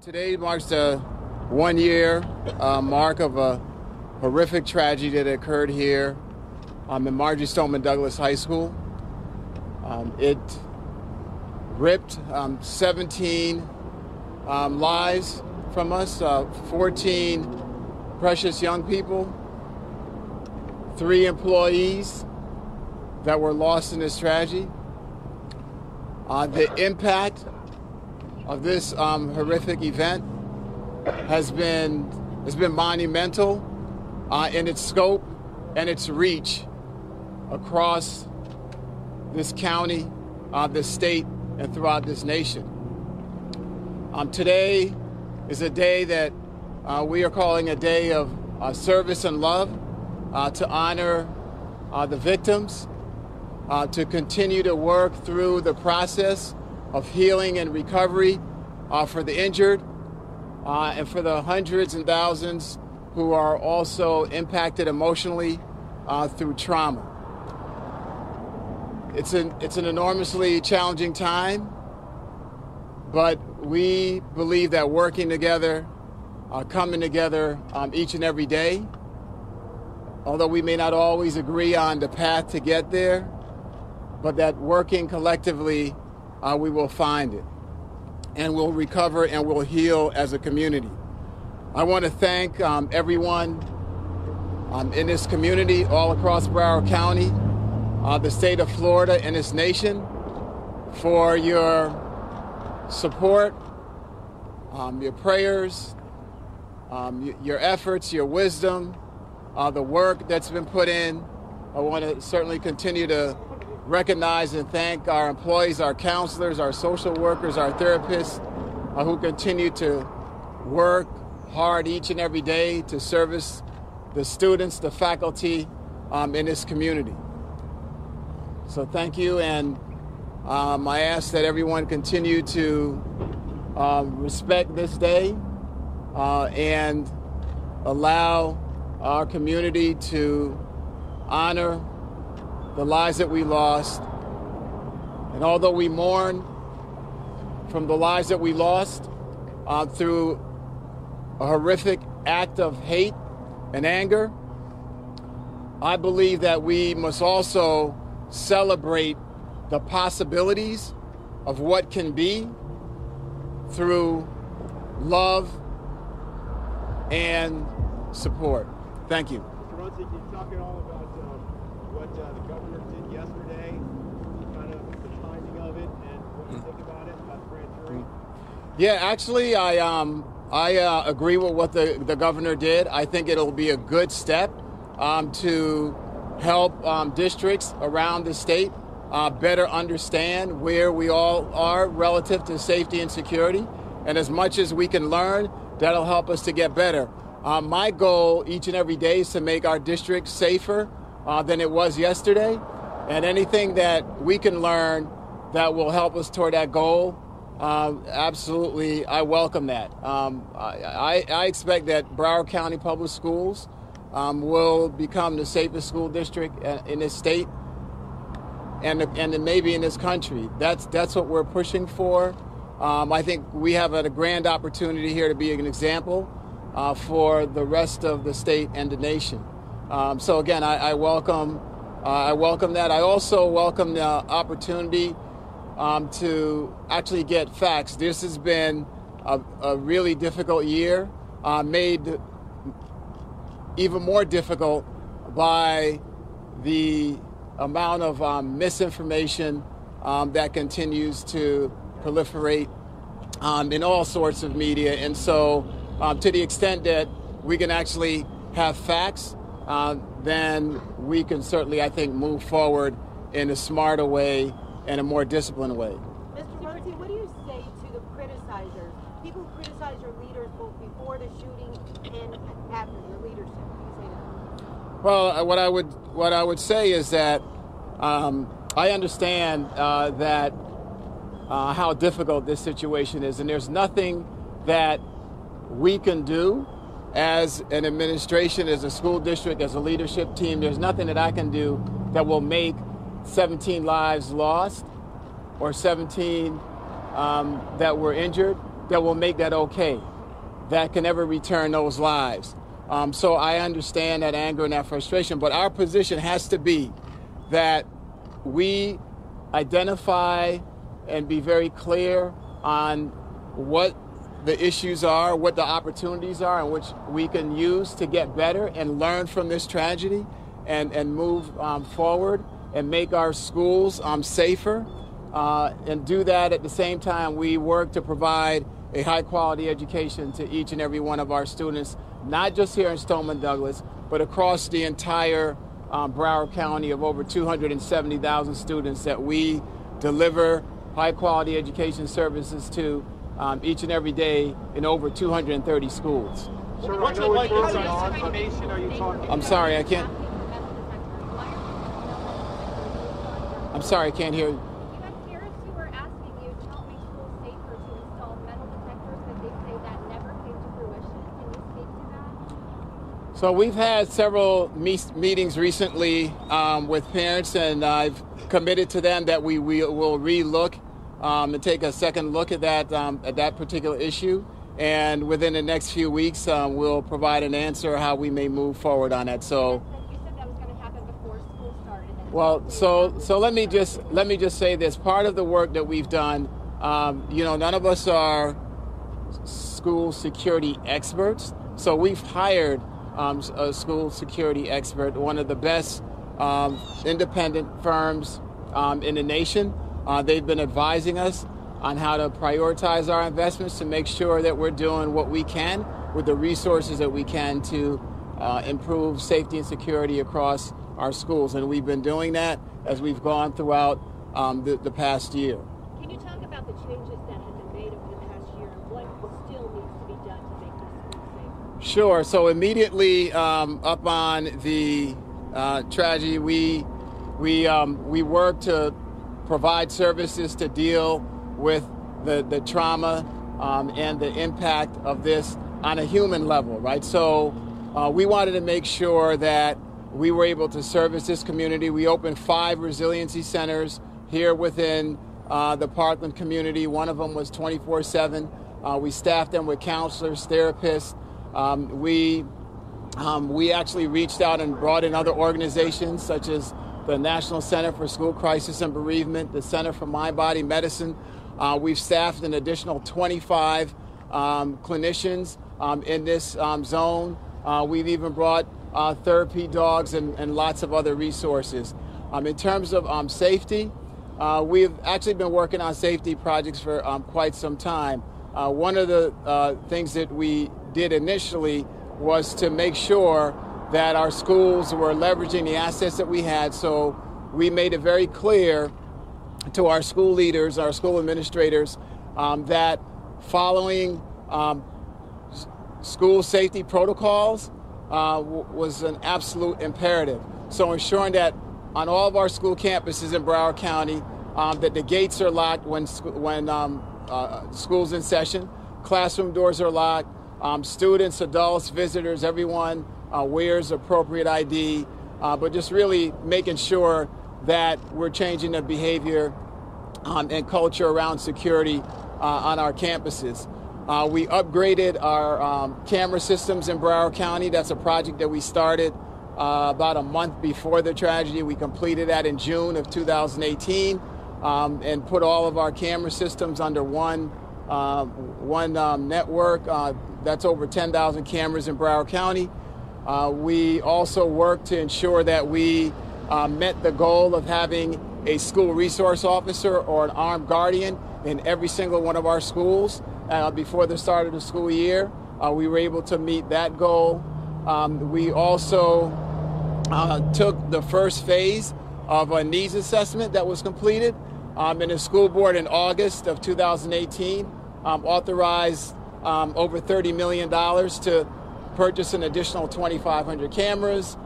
Today marks the 1-year mark of a horrific tragedy that occurred here in Marjory Stoneman Douglas High School. It ripped 17 lives from us, 14 precious young people, 3 employees that were lost in this tragedy. The impact of this horrific event has been monumental in its scope and its reach across this county, this state, and throughout this nation. Today is a day that we are calling a day of service and love to honor the victims, to continue to work through the process of healing and recovery for the injured and for the hundreds and thousands who are also impacted emotionally through trauma. It's an enormously challenging time, but we believe that working together, coming together each and every day, although we may not always agree on the path to get there, but that working collectively, we will find it, and we'll recover and we'll heal as a community. I want to thank everyone in this community all across Broward County, the state of Florida, and this nation for your support, your prayers, your efforts, your wisdom, the work that's been put in. I want to certainly continue to recognize and thank our employees, our counselors, our social workers, our therapists who continue to work hard each and every day to service the students, the faculty in this community. So thank you, and I ask that everyone continue to respect this day and allow our community to honor the lives that we lost. And although we mourn from the lives that we lost through a horrific act of hate and anger, I believe that we must also celebrate the possibilities of what can be through love and support. Thank you. Mr. Runcie, can you talk at all about what the governor did yesterday, kind of the timing of it, and what you think about it, about the grand jury? Yeah, actually, I agree with what the governor did. I think it'll be a good step to help districts around the state better understand where we all are relative to safety and security. And as much as we can learn, that'll help us to get better. My goal each and every day is to make our district safer than it was yesterday. And anything that we can learn that will help us toward that goal, absolutely, I welcome that. I expect that Broward County Public Schools will become the safest school district in this state and maybe in this country. That's what we're pushing for. I think we have a grand opportunity here to be an example for the rest of the state and the nation. So again, I welcome that. I also welcome the opportunity to actually get facts. This has been a really difficult year, made even more difficult by the amount of misinformation that continues to proliferate in all sorts of media. And so to the extent that we can actually have facts, then we can certainly, I think, move forward in a smarter way and a more disciplined way. Mr. Runcie, what do you say to the criticizers, people who criticize your leaders both before the shooting and after your leadership? What do you say to them? Well, what I would say is that I understand that how difficult this situation is, and there's nothing that we can do as an administration, as a school district, as a leadership team. There's nothing that I can do that will make 17 lives lost or 17 that were injured that will make that okay, that can ever return those lives. So I understand that anger and that frustration, but our position has to be that we identify and be very clear on what the issues are, what the opportunities are, and which we can use to get better and learn from this tragedy and move forward and make our schools safer. And do that at the same time we work to provide a high quality education to each and every one of our students, not just here in Stoneman Douglas, but across the entire Broward County of over 270,000 students that we deliver high quality education services to each and every day in over 230 schools. Sir, what's it like inside information are you talking? I'm sorry, I can't. I'm sorry, I can't hear you. You have parents who are asking you to help make schools safer to install metal detectors, but they say that never came to fruition. Can you speak to that? So we've had several meetings recently with parents, and I've committed to them that we will re-look and take a second look at that particular issue. And within the next few weeks, we'll provide an answer how we may move forward on that. So. You said that was going to happen before school started. Well, so let me just say this. Part of the work that we've done, none of us are school security experts. So we've hired a school security expert, one of the best independent firms in the nation. They've been advising us on how to prioritize our investments to make sure that we're doing what we can with the resources that we can to improve safety and security across our schools. And we've been doing that as we've gone throughout the past year. Can you talk about the changes that have been made over the past year and what still needs to be done to make these schools safer? Sure. So immediately up on the tragedy, we worked to provide services to deal with the trauma and the impact of this on a human level, right? So we wanted to make sure that we were able to service this community. We opened 5 resiliency centers here within the Parkland community. One of them was 24/7. We staffed them with counselors, therapists. We actually reached out and brought in other organizations such as the National Center for School Crisis and Bereavement, the Center for Mind Body Medicine. We've staffed an additional 25 clinicians in this zone. We've even brought therapy dogs and lots of other resources. In terms of safety, we've actually been working on safety projects for quite some time. One of the things that we did initially was to make sure that our schools were leveraging the assets that we had. So we made it very clear to our school leaders, our school administrators, that following school safety protocols was an absolute imperative. So ensuring that on all of our school campuses in Broward County, that the gates are locked when school's in session, classroom doors are locked, students, adults, visitors, everyone wears appropriate ID, but just really making sure that we're changing the behavior and culture around security on our campuses. We upgraded our camera systems in Broward County. That's a project that we started about a month before the tragedy. We completed that in June of 2018 and put all of our camera systems under one network. That's over 10,000 cameras in Broward County. We also worked to ensure that we met the goal of having a school resource officer or an armed guardian in every single one of our schools before the start of the school year. We were able to meet that goal. We also took the first phase of a needs assessment that was completed, and the school board in August of 2018 authorized over $30 million to purchase an additional 2,500 cameras,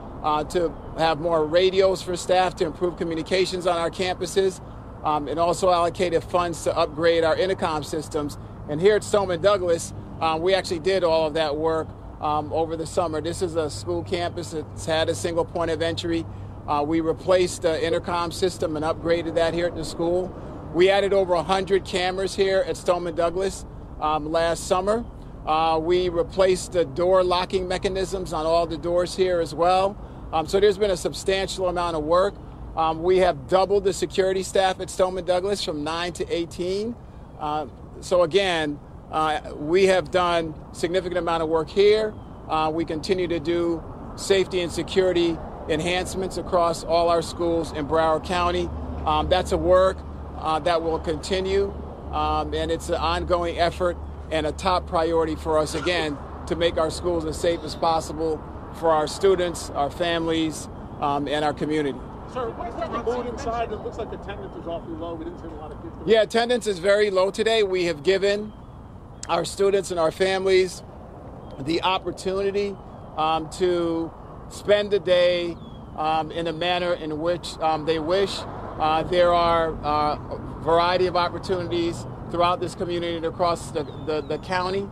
to have more radios for staff to improve communications on our campuses, and also allocated funds to upgrade our intercom systems. And here at Stoneman Douglas, we actually did all of that work over the summer. This is a school campus that's had a single point of entry. We replaced the intercom system and upgraded that here at the school. We added over 100 cameras here at Stoneman Douglas last summer. We replaced the door locking mechanisms on all the doors here as well. So there's been a substantial amount of work. We have doubled the security staff at Stoneman Douglas from 9 to 18. So again, we have done significant amount of work here. We continue to do safety and security enhancements across all our schools in Broward County. That's a work that will continue, and it's an ongoing effort and a top priority for us, again, to make our schools as safe as possible for our students, our families, and our community. Sir, what's the mood inside? It looks like attendance is awfully low. We didn't see a lot of kids. Yeah, attendance is very low today. We have given our students and our families the opportunity to spend the day in a manner in which they wish. There are a variety of opportunities throughout this community and across the county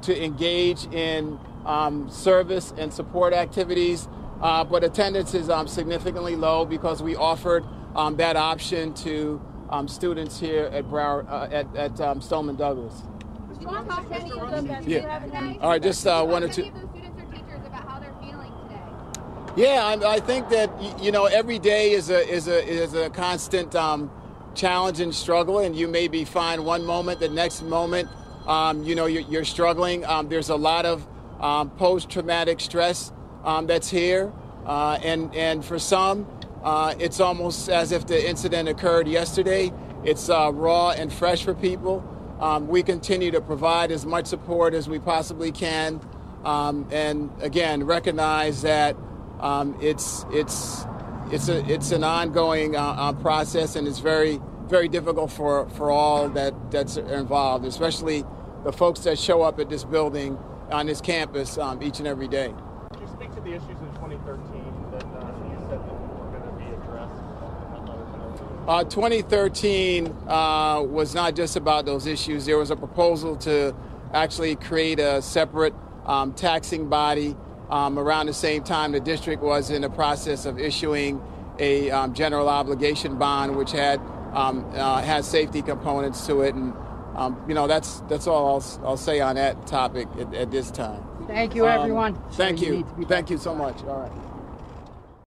to engage in service and support activities. But attendance is significantly low because we offered that option to students here at Broward, at Stoneman Douglas. Yeah. All right, just one or two. Any of those students or teachers about how they're feeling today? Yeah, I think that every day is a constant challenge and struggle, and you may be fine one moment, the next moment, you're struggling. There's a lot of post-traumatic stress that's here, and for some, it's almost as if the incident occurred yesterday. It's raw and fresh for people. We continue to provide as much support as we possibly can, and again, recognize that it's an ongoing process, and it's very, very difficult for all that's involved, especially the folks that show up at this building on this campus each and every day. Could you speak to the issues in 2013 that you said that were going to be addressed? 2013 was not just about those issues. There was a proposal to actually create a separate taxing body. Around the same time, the district was in the process of issuing a general obligation bond, which has safety components to it, and that's all I'll say on that topic at this time. Thank you, everyone. Thank you so much. All right.